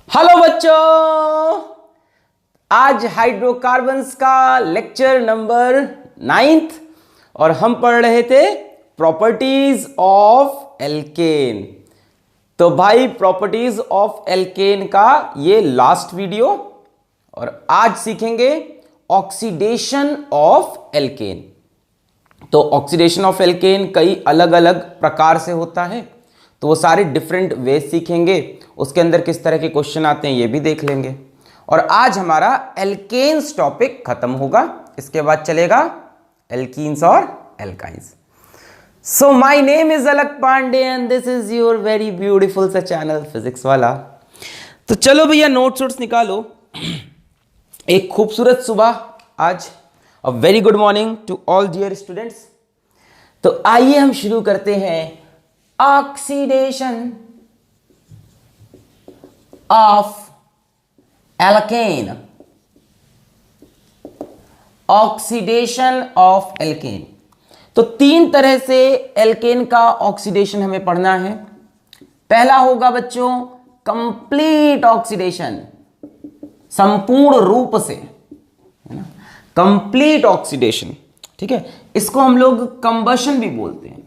Hello बच्चों, आज hydrocarbons का लेक्चर नंबर 9th और हम पढ़ रहे थे प्रॉपर्टीज ऑफ एल्केन। तो भाई प्रॉपर्टीज ऑफ एल्केन का ये लास्ट वीडियो और आज सीखेंगे ऑक्सीडेशन ऑफ एल्केन। तो ऑक्सीडेशन ऑफ एल्केन कई अलग अलग प्रकार से होता है, तो वो सारे डिफरेंट वे सीखेंगे। उसके अंदर किस तरह के क्वेश्चन आते हैं ये भी देख लेंगे। और आज हमारा एल्केन्स टॉपिक खत्म होगा, इसके बाद चलेगा एल्कीन्स और alkynes. So my name is Alak Pandey and this is your very beautiful सा चैनल फिजिक्स वाला। तो चलो भैया नोट्स वोट्स निकालो। एक खूबसूरत सुबह आज, a very good morning to all dear students. तो आइए हम शुरू करते हैं oxidation of alkane. Oxidation of alkane, तो तीन तरह से एल्केन का ऑक्सीडेशन हमें पढ़ना है। पहला होगा बच्चों कंप्लीट ऑक्सीडेशन, संपूर्ण रूप से, है ना, कंप्लीट ऑक्सीडेशन। ठीक है, इसको हम लोग कंबशन भी बोलते हैं,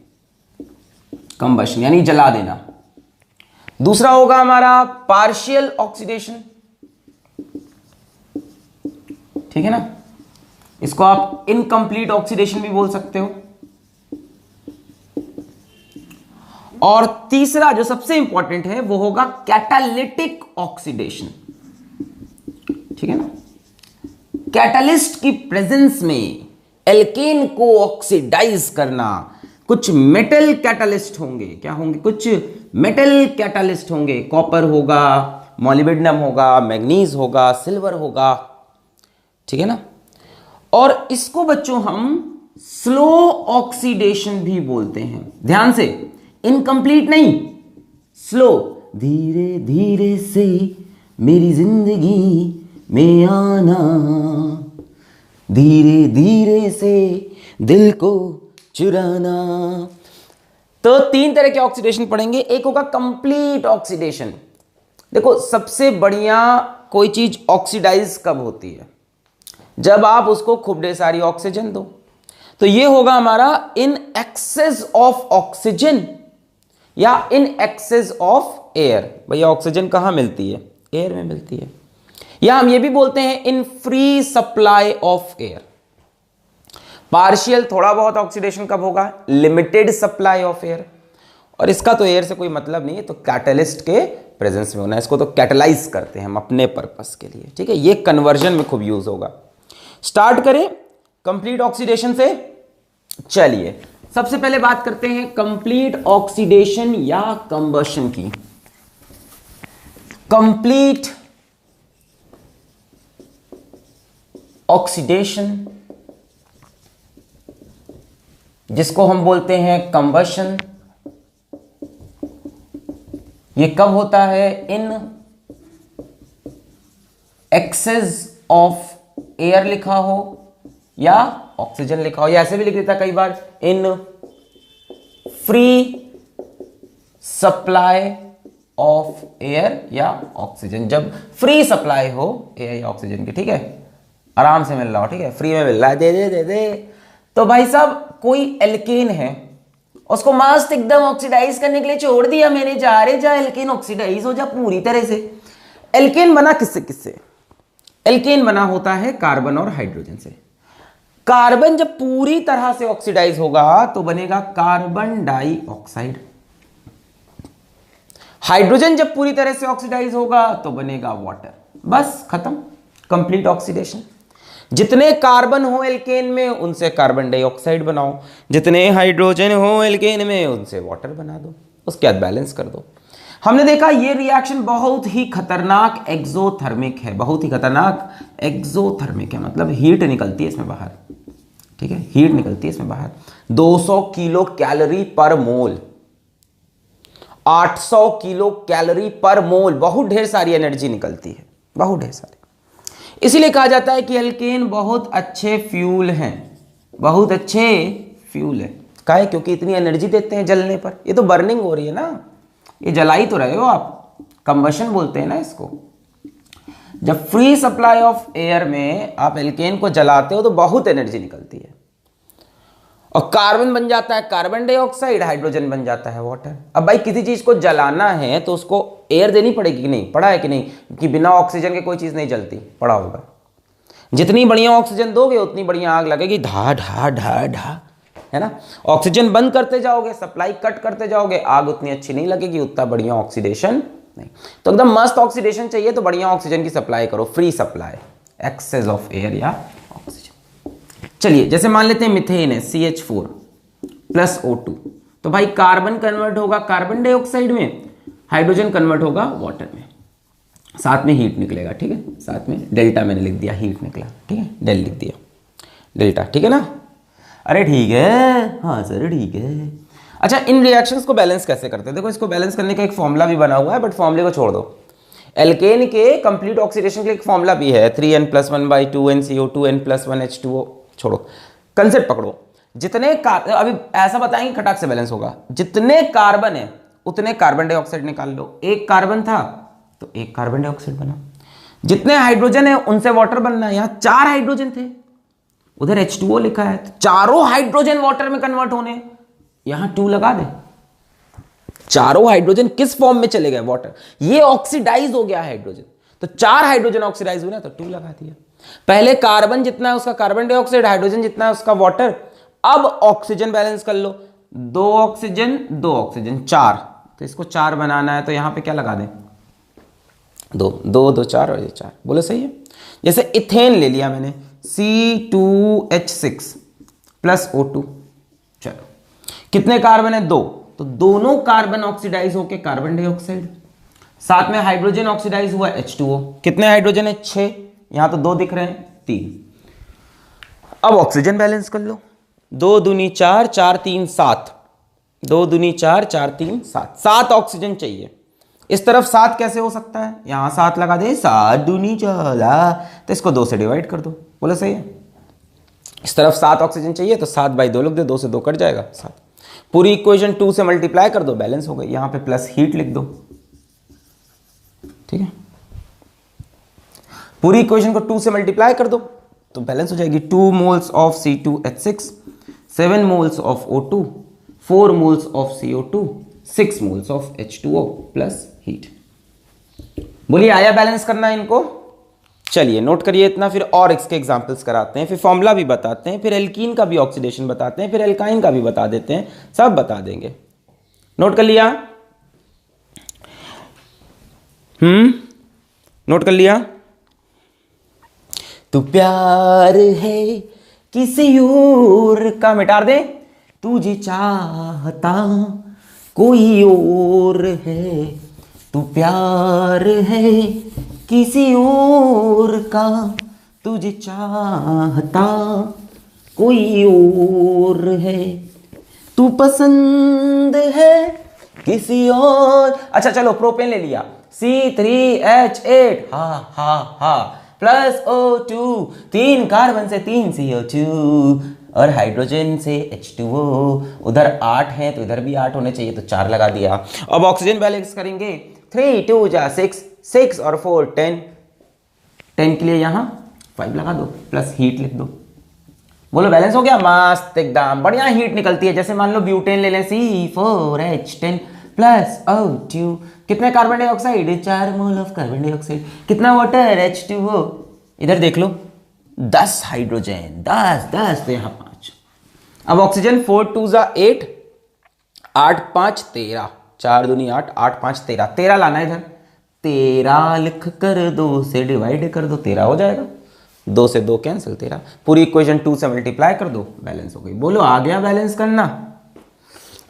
कंबशन यानी जला देना। दूसरा होगा हमारा पार्शियल ऑक्सीडेशन, ठीक है ना, इसको आप इनकम्प्लीट ऑक्सीडेशन भी बोल सकते हो। और तीसरा जो सबसे इंपॉर्टेंट है वो होगा कैटालिटिक ऑक्सीडेशन, ठीक है ना। कैटालिस्ट की प्रेजेंस में एल्केन को ऑक्सीडाइज करना। कुछ मेटल कैटालिस्ट होंगे, क्या होंगे, कुछ मेटल कैटालिस्ट होंगे, कॉपर होगा, मॉलिब्डेनम होगा, मैग्नीज होगा, सिल्वर होगा, ठीक है ना। और इसको बच्चों हम स्लो ऑक्सीडेशन भी बोलते हैं। ध्यान से, इनकम्प्लीट नहीं, स्लो। धीरे धीरे से मेरी जिंदगी में आना, धीरे धीरे से दिल को चुराना। तो तीन तरह के ऑक्सीडेशन पढ़ेंगे। एक होगा कंप्लीट ऑक्सीडेशन। देखो सबसे बढ़िया कोई चीज ऑक्सीडाइज कब होती है, जब आप उसको खूब ढेर सारी ऑक्सीजन दो। तो ये होगा हमारा इन एक्सेस ऑफ ऑक्सीजन या इन एक्सेस ऑफ एयर। भैया ऑक्सीजन कहां मिलती है, एयर में मिलती है। या हम ये भी बोलते हैं in free supply of air. Partial थोड़ा बहुत ऑक्सीडेशन कब होगा, लिमिटेड सप्लाई ऑफ एयर। और इसका तो एयर से कोई मतलब नहीं है, तो कैटलिस्ट के प्रेजेंस में होना है। इसको तो कैटलाइज करते हैं हम अपने पर्पस के लिए, ठीक है। ये कन्वर्जन में खूब यूज होगा। स्टार्ट करें कंप्लीट ऑक्सीडेशन से। चलिए सबसे पहले बात करते हैं कंप्लीट ऑक्सीडेशन या कंबशन की। कंप्लीट ऑक्सीडेशन जिसको हम बोलते हैं कंबशन, ये कब होता है, इन एक्सेस ऑफ एयर लिखा हो या ऑक्सीजन लिखा हो, या ऐसे भी लिख देता कई बार, इन फ्री सप्लाई ऑफ एयर या ऑक्सीजन। जब फ्री सप्लाई हो एयर या ऑक्सीजन की, ठीक है, आराम से मिल रहा हो, ठीक है, फ्री में मिल रहा है, दे दे दे दे। तो भाई साहब कोई एल्केन है, उसको मस्त एकदम ऑक्सीडाइज करने के लिए छोड़ दिया मैंने, जा रे जा एल्केन ऑक्सीडाइज हो जा पूरी तरह से। एल्केन बना किससे किससे, एल्केन बना होता है कार्बन और हाइड्रोजन से। कार्बन जब पूरी तरह से ऑक्सीडाइज होगा तो बनेगा कार्बन डाइऑक्साइड। हाइड्रोजन जब पूरी तरह से ऑक्सीडाइज होगा तो बनेगा वाटर। बस खत्म, कंप्लीट ऑक्सीडेशन। जितने कार्बन हो एल्केन में उनसे कार्बन डाइऑक्साइड बनाओ, जितने हाइड्रोजन हो एल्केन में उनसे वाटर बना दो, उसके बाद बैलेंस कर दो। हमने देखा ये रिएक्शन बहुत ही खतरनाक एक्सोथर्मिक है, बहुत ही खतरनाक एक्सोथर्मिक है, मतलब हीट निकलती है इसमें बाहर, ठीक है, हीट निकलती है इसमें बाहर। 200 किलो कैलोरी पर मोल, 800 किलो कैलोरी पर मोल, बहुत ढेर सारी एनर्जी निकलती है, बहुत ढेर सारी। इसीलिए कहा जाता है कि एल्केन बहुत अच्छे फ्यूल हैं, बहुत अच्छे फ्यूल है। काहे, क्योंकि इतनी एनर्जी देते हैं जलने पर। ये तो बर्निंग हो रही है ना, ये जला ही तो रहे हो आप, कंबशन बोलते हैं ना इसको, जब फ्री सप्लाई ऑफ एयर में आप एल्केन को जलाते हो तो बहुत एनर्जी निकलती है, और कार्बन बन जाता है कार्बन डाइऑक्साइड, हाइड्रोजन बन जाता है वाटर। अब भाई किसी चीज को जलाना है तो उसको एयर देनी पड़ेगी कि नहीं, पड़ा है कि नहीं, कि बिना ऑक्सीजन के कोई चीज नहीं जलती, पड़ा होगा। जितनी बढ़िया ऑक्सीजन दोगे उतनी बढ़िया आग लगेगी, ढा ढा ढा ढा, है ना। ऑक्सीजन बंद करते जाओगे, सप्लाई कट करते जाओगे, आग उतनी अच्छी नहीं लगेगी, उतना बढ़िया ऑक्सीडेशन नहीं। तो एकदम मस्त ऑक्सीडेशन चाहिए तो बढ़िया ऑक्सीजन की सप्लाई करो, free supply, excess of air या ऑक्सीजन। चलिए जैसे मान लेते हैं मिथेन है CH4 प्लस O2, तो भाई कार्बन कन्वर्ट होगा कार्बन डाइऑक्साइड में, हाइड्रोजन कन्वर्ट होगा वाटर में, साथ में हीट निकलेगा, ठीक है। साथ में डेल्टा मैंने लिख दिया, हीट निकला, ठीक है, डेल लिख दिया, डेल्टा, ठीक है ना। अरे ठीक है, हाँ सर ठीक है। अच्छा, इन रिएक्शंस को बैलेंस कैसे करते हैं, देखो इसको बैलेंस करने का एक फॉर्मूला भी बना हुआ है, बट फॉर्मूले को छोड़ दो। एल्केन के कंप्लीट ऑक्सीडेशन के लिए एक फॉर्मूला भी है, 3n+1/2 NCO2n+1 H2O। छोड़ो, कंसेप्ट पकड़ो। जितने अभी ऐसा बताएंगे खटाक से बैलेंस होगा, जितने कार्बन है उतने कार्बन डाइऑक्साइड निकाल लो। एक कार्बन था तो एक कार्बन डाइऑक्साइड बना। जितने हाइड्रोजन है उनसे वाटर बनना है, यहां 4 हाइड्रोजन थे, उधर H2O लिखा है, तो चारों हाइड्रोजन वाटर में कन्वर्ट होने, यहां 2 लगा दे। चारों हाइड्रोजन किस फॉर्म में चले गए, वाटर, ये ऑक्सीडाइज हो गया हाइड्रोजन, तो 4 हाइड्रोजन ऑक्सीडाइज हुए ना, तो 2 लगा दिया। पहले कार्बन जितना है उसका कार्बन डाइऑक्साइड, हाइड्रोजन जितना है उसका वाटर। अब ऑक्सीजन बैलेंस कर लो, 2 ऑक्सीजन 2 ऑक्सीजन 4, तो इसको 4 बनाना है तो यहां पे क्या लगा दें, 2 2 2 4 और ये 4, बोलो सही है। जैसे इथेन ले लिया मैंने, C2H6 प्लस O2, चलो कितने कार्बन है, 2, तो दोनों कार्बन ऑक्सीडाइज होके कार्बन डाइऑक्साइड, साथ में हाइड्रोजन ऑक्सीडाइज हुआ H2O। कितने हाइड्रोजन है, 6, यहां तो 2 दिख रहे हैं, 3। अब ऑक्सीजन बैलेंस कर लो, 2 दूनी 4, 4 3 7, 2 दूनी 4, 4 3 7, 7 ऑक्सीजन चाहिए। इस तरफ 7 कैसे हो सकता है, यहां 7 लगा दे, 7 दूनी 14, तो इसको 2 से डिवाइड कर दो, बोलो सही है। इस तरफ 7 ऑक्सीजन चाहिए तो 7/2 लिख दो, 2 से 2 कट जाएगा 7। पूरी इक्वेशन 2 से मल्टीप्लाई कर दो, बैलेंस हो गई। यहां पे प्लस हीट लिख दो, ठीक है। पूरी इक्वेशन को 2 से मल्टीप्लाई कर दो तो बैलेंस हो जाएगी। 2 moles of C2H6, 7 moles of O2, 4 moles of CO2, 6 moles of H2O plus heat. बोलिए आया बैलेंस करना है इनको। चलिए नोट करिए इतना, फिर और इसके एग्जांपल्स कराते हैं, फिर फॉर्मूला भी बताते हैं, फिर एल्कीन का भी ऑक्सीडेशन बताते हैं, फिर एल्काइन का भी बता देते हैं, सब बता देंगे। नोट कर लिया, नोट कर लिया। तू प्यार है किसी और का, मिटा दे, तुझे चाहता कोई और है, तू प्यार है किसी और का, तुझे चाहता कोई और है, तू पसंद है किसी और। अच्छा चलो प्रोपेन ले लिया, C3H8 हा हा हा प्लस O2, 3 कार्बन से 3 CO2 और हाइड्रोजन से H2O। उधर 8 है तो इधर भी 8 होने चाहिए, तो 4 लगा दिया। अब ऑक्सीजन बैलेंस करेंगे, 3 2 जा 6, 6 और 4 10, 10 के लिए यहां 5 लगा दो, प्लस हीट लिख दो। बोलो बैलेंस हो गया, मस्त एकदम बढ़िया हीट निकलती है। जैसे मान लो ब्यूटेन ले लें, C4H10 प्लस O2, कितने carbon dioxide, 4 mole of carbon dioxide, कितना वाटर H2O। इधर देख लो 10 हाइड्रोजन, 10 10, तो यहां 5। अब ऑक्सीजन 4 2 जा 8, 8 5 13, 4 दूनी 8, 8 5 13, 13 लाना है इधर, 13 लिख कर 2 से डिवाइड कर दो, 13 हो जाएगा। 2 से 2 कैंसिल, 13। पूरी इक्वेशन 2 से मल्टीप्लाई कर दो, बैलेंस हो गई। बोलो आ गया बैलेंस करना,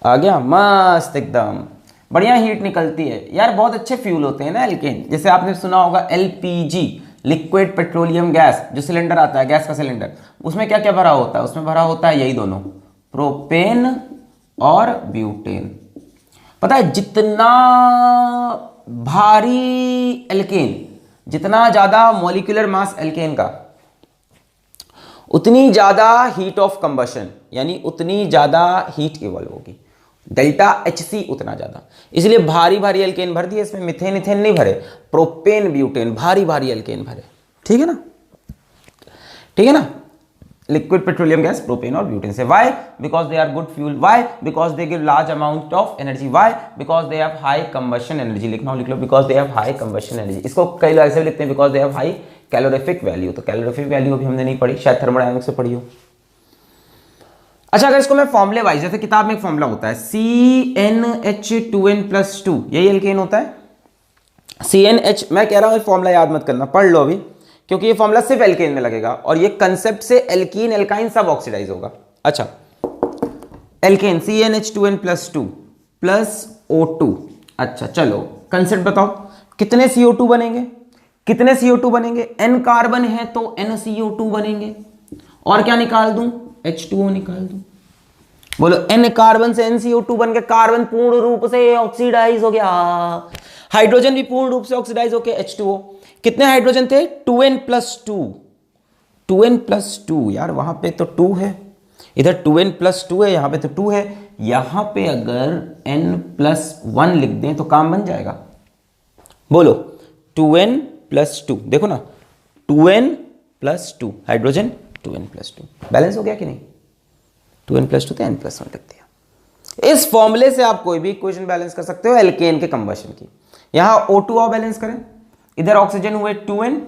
आ गया मस्त एकदम बढ़िया हीट निकलती है यार। बहुत अच्छे फ्यूल होते हैं ना एल्केन, जैसे आपने सुना होगा LPG, लिक्विड पेट्रोलियम गैस, जो सिलेंडर आता है गैस का सिलेंडर, उसमें क्या क्या भरा होता है, उसमें भरा होता है यही दोनों, प्रोपेन और ब्यूटेन। पता है जितना भारी एल्केन, जितना ज्यादा मॉलिक्यूलर मास एल्केन का, उतनी ज्यादा हीट ऑफ कंबशन, यानी उतनी ज्यादा हीट इवॉल्व होगी, डेल्टा HC उतना ज्यादा, इसलिए भारी भारी एल्केन भर दिए इसमें, मिथेन इथेन नहीं भरे, प्रोपेन ब्यूटेन भारी भारी एल्केन भरे। ठीक है ना, ठीक है ना, लिक्विड पेट्रोलियम गैस प्रोपेन और ब्यूटेन से। Why? Because they are good fuel. Why? Because they give large amount of energy. Why? Because they have high combustion energy. लिखना हो लिख लो, because they have high combustion energy. इसको कई लोग ऐसे भी लिखते हैं because they have high calorific value. तो कैलोरीफिक वैल्यू अभी हमने नहीं पढ़ी, शायद थर्मोडायनामिक्स से पढ़ी हो। अच्छा, अगर इसको मैं फॉर्मूले वाइज, जैसे किताब में एक फॉर्मूला होता है CnH2n+2, यही एल्केन होता है CnH। मैं कह रहा हूं फॉर्मूला याद मत करना, पढ़ लो अभी, क्योंकि ये फॉर्मूला सिर्फ एल्केन में लगेगा और ये कंसेप्ट से एल्कीन एल्काइन सब ऑक्सीडाइज होगा। अच्छा, एल्केन CnH2n+2 प्लस O2। अच्छा चलो कंसेप्ट बताओ, कितने CO2 बनेंगे, कितने CO2 बनेंगे? N कार्बन है तो NCO2 बनेंगे, और क्या निकाल दूं? H2O निकाल दूं। बोलो, N कार्बन से NCO2 बन के कार्बन पूर्ण रूप से ऑक्सीडाइज हो गया, हाइड्रोजन भी पूर्ण रूप से ऑक्सीडाइज होके H2O। कितने हाइड्रोजन थे? 2n+2, 2n+2। यार वहां पे तो 2 है, इधर 2n+2 है, यहां पे तो 2 है। यहां पे अगर n+1 लिख दें तो काम बन जाएगा। बोलो 2n+2, देखो ना 2n+2 हाइड्रोजन, 2n+2 बैलेंस हो गया कि नहीं? 2n+2 तो n+1 लिख दिया। इस फॉर्मूले से आप कोई भी इक्वेशन बैलेंस कर सकते हो एल्केन के कंबशन की। यहां O2 और बैलेंस करें, इधर ऑक्सीजन हुए 2n,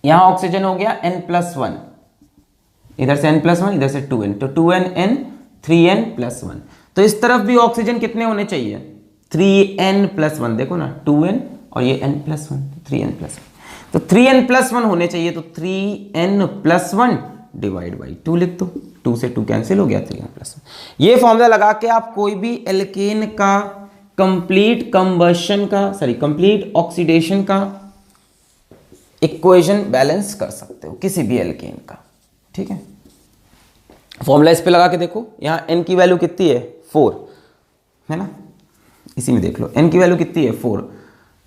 यहां ऑक्सीजन हो गया n+1, इधर से n+1, इधर से 2n, तो 2n 3n+1। तो इस तरफ भी ऑक्सीजन कितने होने चाहिए? 3n+1। देखो ना 2n और ये n+1, 3n+1, तो 3n+1 होने चाहिए। तो 3n+1 डिवाइड बाई 2 लिख दो, 2 से 2 कैंसिल हो गया, 3n+1। ये फॉर्मूला लगा के आप कोई भी एल्केन का कंप्लीट कंबशन का, सॉरी कंप्लीट ऑक्सीडेशन का इक्वेशन बैलेंस कर सकते हो किसी भी एल्केन का। ठीक है, फॉर्मूला इस पे लगा के देखो, यहां n की वैल्यू कितनी है? 4 है ना, इसी में देख लो n की वैल्यू कितनी है? 4।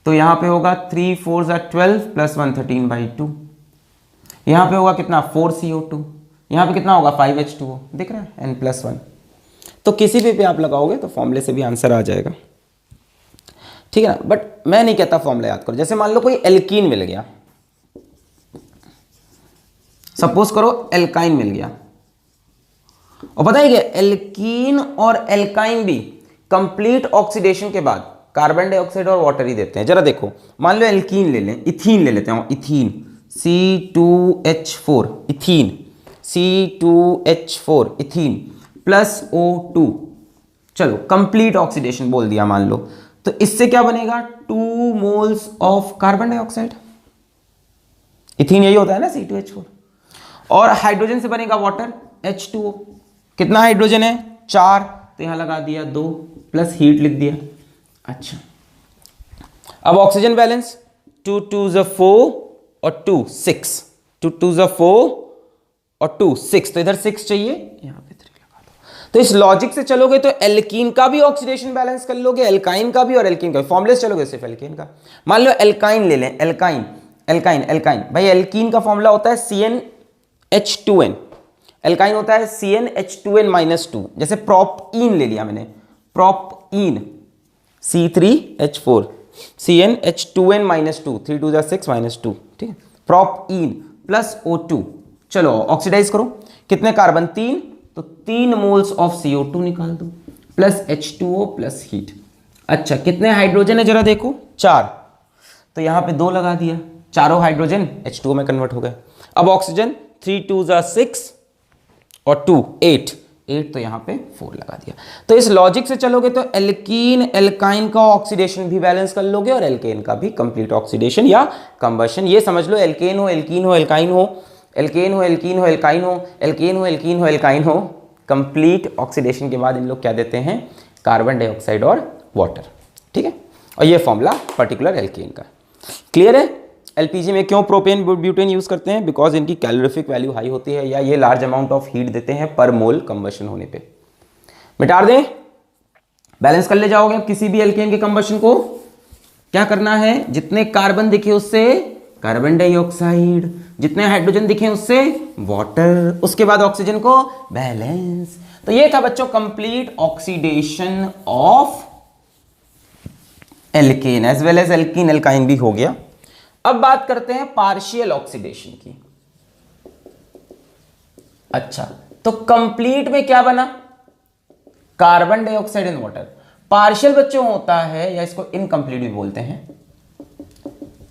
तो यहां पे होगा 3 4 12 प्लस 1 13/2। यहां पे होगा कितना? 4CO2। यहां पे कितना होगा? 5H2O। दिख रहा है n+1। तो किसी भी पे आप लगाओगे तो फॉर्मूले से भी आंसर आ जाएगा। ठीक है ना, बट मैं नहीं कहता फॉर्मूला याद करो। जैसे मान लो कोई एल्कीन मिल गया, सपोज करो एल्काइन मिल गया, और पता है क्या, एल्कीन और एल्काइन भी कंप्लीट ऑक्सीडेशन के बाद कार्बन डाइऑक्साइड और वाटर ही देते हैं। जरा देखो, मान लो एल्कीन ले लें, इथीन ले लेते हैं, ethene C2H4, ethene C2H4 ethene plus O2। चलो कंप्लीट ऑक्सीडेशन बोल दिया मान लो, तो इससे क्या बनेगा? 2 moles of carbon dioxide. Ethene यही होता है ना, C2H4। और हाइड्रोजन से बनेगा वाटर, H2O। कितना हाइड्रोजन है? 4, तो यहां लगा दिया 2 प्लस हीट लिख दिया। अच्छा, अब ऑक्सीजन बैलेंस 2 2 4 और 2 6, 2 2 4 और 2 6, तो इधर 6 चाहिए, यहां पे 3 लगा दो। तो इस लॉजिक से चलोगे तो एल्कीन का भी ऑक्सीडेशन बैलेंस कर लोगे, एल्काइन का भी और एल्कीन का। फॉर्मूले से चलोगे सिर्फ एल्कीन का। मान लो एल्काइन ले लें, एल्काइन एल्काइन एल्काइन भाई एल्कीन का फॉर्मूला होता है CnH2n, एल्काइन होता है CnH2n-2। जैसे प्रोपीन ले लिया मैंने, प्रोपीन C3H4 CnH2n-2, 3 2 6 -2। ठीक है, प्रोपीन प्लस O2। चलो ऑक्सीडाइज करो, कितने कार्बन? 3, तो 3 मोल्स ऑफ CO2 निकाल दो प्लस H2O प्लस हीट। अच्छा, कितने हाइड्रोजन है जरा देखो? 4, तो यहां पे 2 लगा दिया, चारों हाइड्रोजन H2O में कन्वर्ट हो गए। अब ऑक्सीजन 3 2 6 और 2 8, तो यहां पे 4 लगा दिया। तो इस लॉजिक से चलोगे तो एल्कीन एल्काइन का ऑक्सीडेशन भी बैलेंस कर लोगे और एल्केन का भी कंप्लीट ऑक्सीडेशन या कंबशन। ये समझ लो, एल्केन हो एल्कीन हो एल्काइन हो, एल्केन हो एल्कीन हो एल्काइन हो, एल्केन हो एल्कीन हो एल्काइन हो, कंप्लीट ऑक्सीडेशन के बाद इन लोग क्या देते हैं? कार्बन डाइऑक्साइड और वाटर। ठीक है, और ये फॉर्मूला पर्टिकुलर एल्केन का। क्लियर है? एलपीजी में क्यों प्रोपेन ब्यूटेन यूज करते हैं? बिकॉज इनकी कैलोरीफिक वैल्यू हाई होती है, या ये लार्ज अमाउंट ऑफ हीट देते हैं पर मोल कंबशन होने पे। मिटा दें, बैलेंस कर ले जाओगे किसी भी एल्केन के कंबशन को। क्या करना है? जितने कार्बन दिखे उससे कार्बन डाइऑक्साइड, जितने हाइड्रोजन दिखे उससे वाटर, उसके बाद ऑक्सीजन को बैलेंस। तो ये था बच्चों complete oxidation of alkane as well as alkene alkyne भी हो गया। अब बात करते हैं पार्शियल ऑक्सीडेशन की। अच्छा, तो कंप्लीट में क्या बना? Carbon dioxide and water. Partial बच्चों होता है, या इसको इनकम्प्लीट भी बोलते हैं,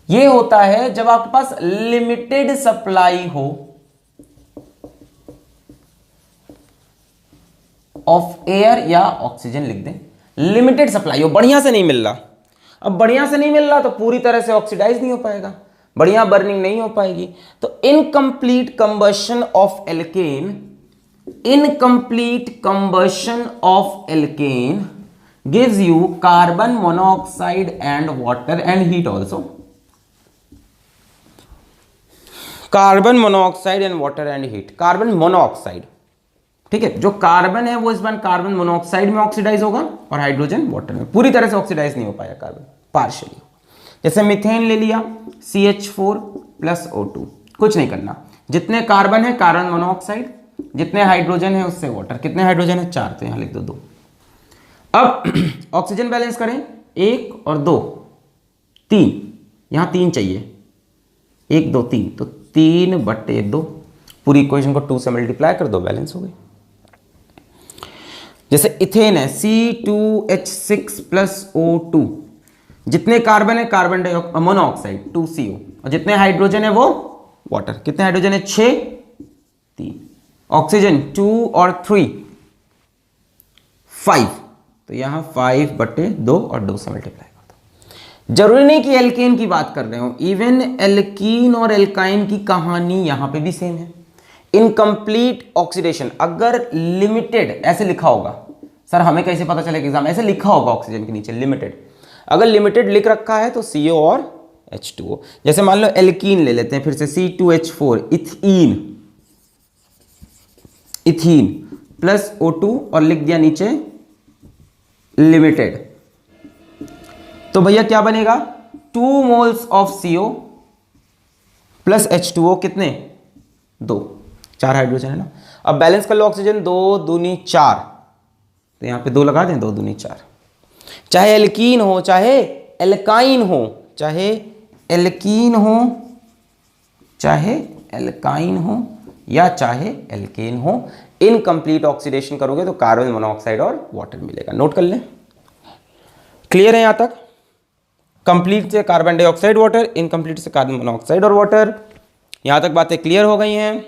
ये होता है जब आपके पास लिमिटेड सप्लाई हो ऑफ एयर या ऑक्सीजन, लिख दें लिमिटेड सप्लाई हो, बढ़िया से नहीं मिल रहा। अब बढ़िया से नहीं मिल रहा तो पूरी तरह से ऑक्सीडाइज नहीं हो पाएगा, बढ़िया बर्निंग नहीं हो पाएगी। तो incomplete combustion of alkene, incomplete combustion of alkene gives you carbon monoxide and water and heat also. Carbon monoxide and water and heat. Carbon monoxide, ठीक है, जो कार्बन है वो इस बार कार्बन मोनोऑक्साइड में ऑक्सीडाइज होगा और हाइड्रोजन वाटर में। पूरी तरह से ऑक्सीडाइज नहीं हो पाया कार्बन, पार्शियली। जैसे मीथेन ले लिया, CH4 प्लस O2, कुछ नहीं करना, जितने कार्बन है कार्बन मोनोऑक्साइड, जितने हाइड्रोजन है उससे वाटर। कितने हाइड्रोजन है? 4, तो यहां लिख दो 2। अब ऑक्सीजन बैलेंस करें, 1 और 2 3, यहां 3 चाहिए, 1 2 3, तो 3/2। पूरी इक्वेशन को 2 से मल्टीप्लाई कर दो, बैलेंस हो गई। जैसे इथेन है, C2H6 प्लस O2, जितने कार्बन है कार्बन मोनोऑक्साइड 2CO, और जितने हाइड्रोजन है वो वाटर। कितने हाइड्रोजन है? 6 3। ऑक्सीजन 2 और 3 5, तो यहां 5/2 और 2 से मल्टीप्लाई कर दो। जरूरी नहीं कि एल्केन की बात कर रहे हो, इवन एल्कीन और एल्काइन की कहानी यहां पे भी सेम है। इनकम्प्लीट ऑक्सीडेशन, अगर लिमिटेड ऐसे लिखा होगा, सर हमें कैसे पता चलेगा एग्जाम, ऐसे लिखा होगा ऑक्सीजन के नीचे लिमिटेड, अगर लिमिटेड लिख रखा है तो CO और H2O। जैसे मान लो एल्कीन ले लेते हैं फिर से, C2H4 ethene, ethene plus O2 और लिख दिया नीचे लिमिटेड, तो भैया क्या बनेगा? 2 moles of CO plus H2O, कितने? 2, 4 हाइड्रोजन है ना। अब बैलेंस कर लो, ऑक्सीजन 2 दूनी 4, तो यहां पे 2 लगा दें, 2 दूनी 4। चाहे एल्कीन हो चाहे एल्काइन हो, चाहे एल्कीन हो चाहे एल्काइन हो या चाहे एल्केन हो, इनकम्प्लीट ऑक्सीडेशन करोगे तो कार्बन मोनोऑक्साइड और वाटर मिलेगा। नोट कर लें, क्लियर है यहां तक? कंप्लीट से कार्बन डाइऑक्साइड वाटर, इनकम्प्लीट से कार्बन मोनोऑक्साइड और वाटर। यहां तक बातें क्लियर हो गई हैं?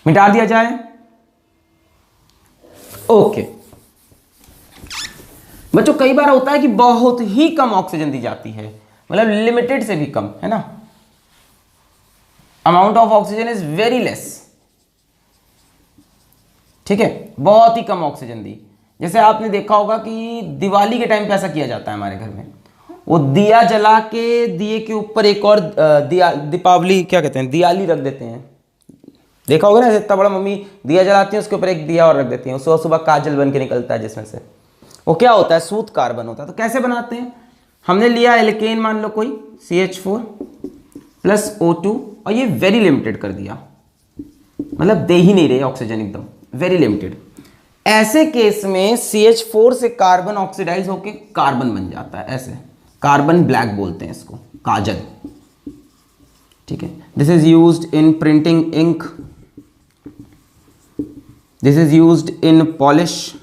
मिटा दिया जाए? ओके बच्चों, कई बार होता है कि बहुत ही कम ऑक्सीजन दी जाती है, मतलब लिमिटेड से भी कम, है ना। Amount of oxygen is very less, ठीक है, बहुत ही कम ऑक्सीजन दी। जैसे आपने देखा होगा कि दिवाली के टाइम पे ऐसा किया जाता है हमारे घर में, वो दिया जला के दिए के ऊपर एक और दिया, दीपावली क्या कहते हैं, दियाली रख देते हैं। देखा होगा ना, इतना बड़ा मम्मी दिया जलाती है, उसके ऊपर एक दिया और रख देती है, सुबह सुबह काजल बन के निकलता है जिसमें से, वो क्या होता है? सूत कार्बन होता है। तो कैसे बनाते हैं? हमने लिया एल्केन, मान लो कोई CH4 प्लस O2, और ये वेरी लिमिटेड कर दिया, मतलब दे ही नहीं रहे ऑक्सीजन, एकदम वेरी लिमिटेड। ऐसे केस में CH4 से कार्बन ऑक्सीडाइज होके कार्बन बन जाता है, ऐसे कार्बन ब्लैक बोलते हैं इसको, काजल, ठीक है। This is used in printing ink, this is used in polish,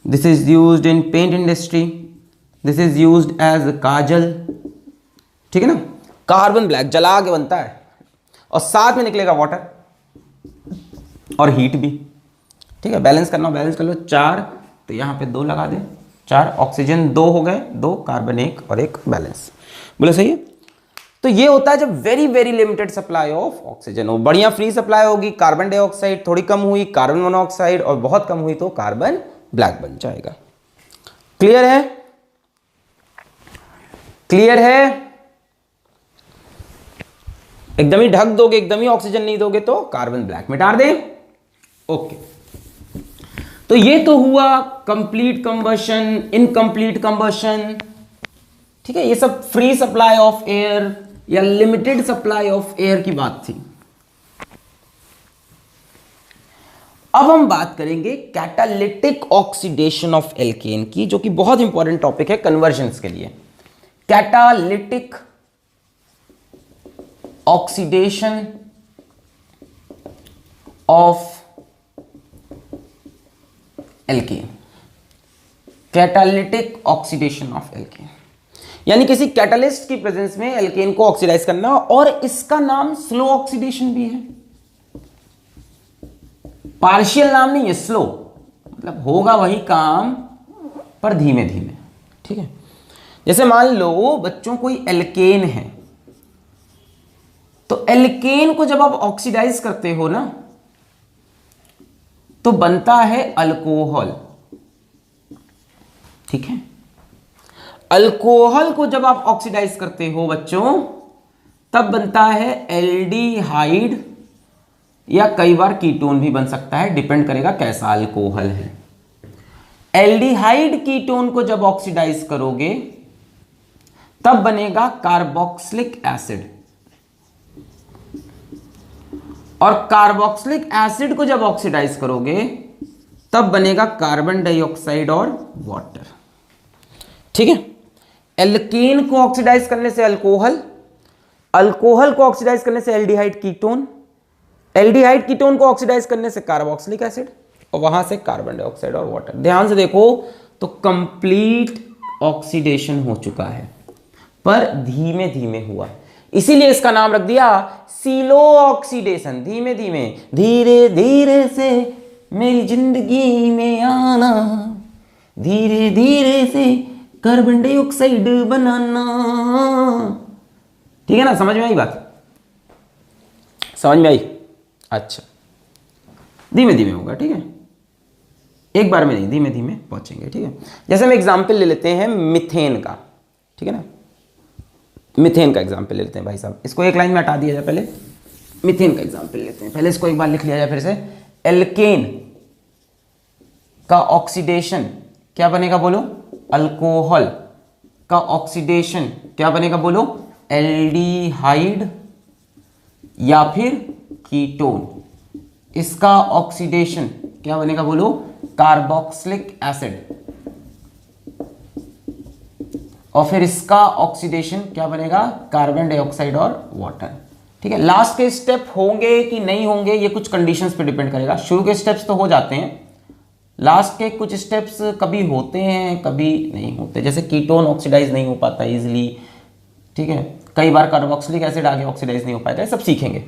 this is used in paint industry, this is used as काजल, ठीक है ना। कार्बन ब्लैक जला के बनता है, और साथ में निकलेगा वाटर और हीट भी, ठीक है। बैलेंस करना, बैलेंस कर लो, 4, तो यहां पे 2 लगा दे, 4 ऑक्सीजन 2 हो गए, 2 कार्बन 1 और 1 बैलेंस, बोले सही है। तो ये होता है जब very very limited supply of oxygen हो। बढ़िया फ्री सप्लाई होगी, कार्बन डाइऑक्साइड थोड़ी कम हुई, कार्बन मोनोऑक्साइड, और बहुत कम हुई तो कार्बन ब्लैक बन जाएगा। क्लियर है? क्लियर है? एकदम ही ढक दोगे, एकदम ही ऑक्सीजन नहीं दोगे तो कार्बन ब्लैक मिटा दे। ओके, तो ये तो हुआ कंप्लीट कंबशन, इनकंप्लीट कंबशन, ठीक है। ये सब फ्री सप्लाई ऑफ एयर या लिमिटेड सप्लाई ऑफ एयर की बात थी। अब हम बात करेंगे कैटालिटिक ऑक्सीडेशन ऑफ एल्केन की, जो कि बहुत इंपॉर्टेंट टॉपिक है कन्वर्जन्स के लिए। Catalytic oxidation of alkene, catalytic oxidation of alkene, यानी किसी कैटालिस्ट की प्रेजेंस में एल्केन को ऑक्सीडाइज करना, और इसका नाम स्लो ऑक्सीडेशन भी है। पार्शियल नाम नहीं है, स्लो मतलब होगा वही काम पर धीमे धीमे, ठीक है। जैसे मान लो बच्चों कोई एल्केन है, तो एल्केन को जब आप ऑक्सीडाइज करते हो ना तो बनता है अल्कोहल, ठीक है। अल्कोहल को जब आप ऑक्सीडाइज करते हो बच्चों तब बनता है एल्डिहाइड, या कई बार कीटोन भी बन सकता है, डिपेंड करेगा कैसा अल्कोहल है। एल्डिहाइड कीटोन को जब ऑक्सीडाइज करोगे तब बनेगा कार्बोक्सिलिक एसिड, और कार्बोक्सिलिक एसिड को जब ऑक्सीडाइज करोगे तब बनेगा कार्बन डाइऑक्साइड और वाटर, ठीक है। एल्केन को ऑक्सीडाइज करने से अल्कोहल, अल्कोहल को ऑक्सीडाइज करने से एल्डिहाइड कीटोन, एल्डिहाइड कीटोन को ऑक्सीडाइज करने से कार्बोक्सिलिक एसिड, और वहां से कार्बन डाइऑक्साइड और वाटर। ध्यान से देखो तो कंप्लीट ऑक्सीडेशन हो चुका है, पर धीमे धीमे हुआ, इसीलिए इसका नाम रख दिया स्लो ऑक्सीडेशन। धीमे धीमे, धीरे धीरे से मेरी जिंदगी में आना, धीरे धीरे से कार्बन डाइऑक्साइड बनाना, ठीक है ना। समझ में आई बात, समझ में आई? अच्छा, धीमे धीमे होगा, ठीक है, एक बार में नहीं, धीमे धीमे पहुंचेंगे, ठीक है। जैसे हम एग्जाम्पल ले लेते हैं मिथेन का, ठीक है ना। मिथेन का एग्जाम्पल ले लेते हैं भाई साहब, इसको एक लाइन में हटा दिया जाए, पहले मिथेन का एग्जाम्पल लेते हैं, पहले इसको एक बार लिख लिया जाए फिर से। एल्केन का ऑक्सीडेशन क्या बनेगा बोलो? अल्कोहल का ऑक्सीडेशन क्या बनेगा बोलो? एल्डिहाइड या फिर कीटोन। इसका ऑक्सीडेशन क्या बनेगा बोलो? Carboxylic acid. और फिर इसका ऑक्सीडेशन क्या बनेगा? कार्बन डाइऑक्साइड और वाटर। ठीक है, लास्ट के स्टेप होंगे कि नहीं होंगे ये कुछ कंडीशंस पे डिपेंड करेगा। शुरू के स्टेप्स तो हो जाते हैं, लास्ट के कुछ स्टेप्स कभी होते हैं कभी नहीं होते। जैसे कीटोन ऑक्सीडाइज नहीं हो पाता इजीली, ठीक है, कई बार कार्बोक्सिलिक एसिड आगे ऑक्सीडाइज नहीं हो पाएगा, सब सीखेंगे।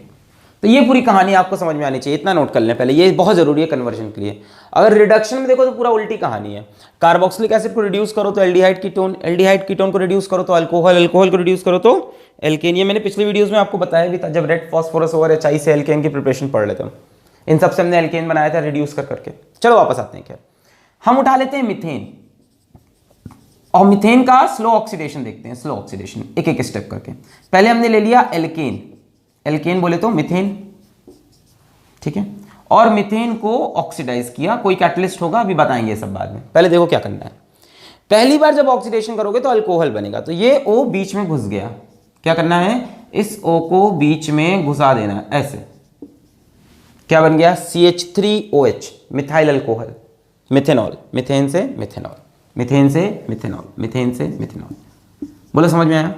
तो ये पूरी कहानी आपको समझ में आनी चाहिए, इतना नोट कर लें पहले, ये बहुत जरूरी है कन्वर्जन के लिए। अगर रिडक्शन में देखो तो पूरा उल्टी कहानी है। कार्बोक्सिलिक एसिड को रिड्यूस करो तो एल्डिहाइड कीटोन, एल्डिहाइड कीटोन को रिड्यूस करो तो अल्कोहल, अल्कोहल को रिड्यूस करो तो एल्केन। ये मैंने पिछली वीडियोस में आपको बताया भी था, जब रेड फॉस्फोरस ओवर HI से एल्केन की प्रिपरेशन पढ़ लेते हैं, इन सबसे हमने एल्केन बनाया था रिड्यूस कर करके। चलो वापस आते हैं, क्या हम उठा लेते हैं मीथेन, और मीथेन का स्लो ऑक्सीडेशन देखते हैं। स्लो ऑक्सीडेशन एक एक स्टेप करके। पहले हमने ले लिया एल्केन, एल्केन बोले तो मीथेन, ठीक है, और मीथेन को ऑक्सीडाइज किया, कोई कैटलिस्ट होगा अभी बताएंगे सब बाद में। पहले देखो क्या करना है। पहली बार जब ऑक्सीडेशन करोगे तो अल्कोहल बनेगा, तो ये O बीच में घुस गया, क्या करना है? इस O को बीच में घुसा देना है, ऐसे। क्या बन गया? CH3OH, methyl alcohol, methanol, methane से मिथेनॉल, मिथेन से मिथेनॉल, मिथेन से मिथेनॉल। बोलो समझ में आया?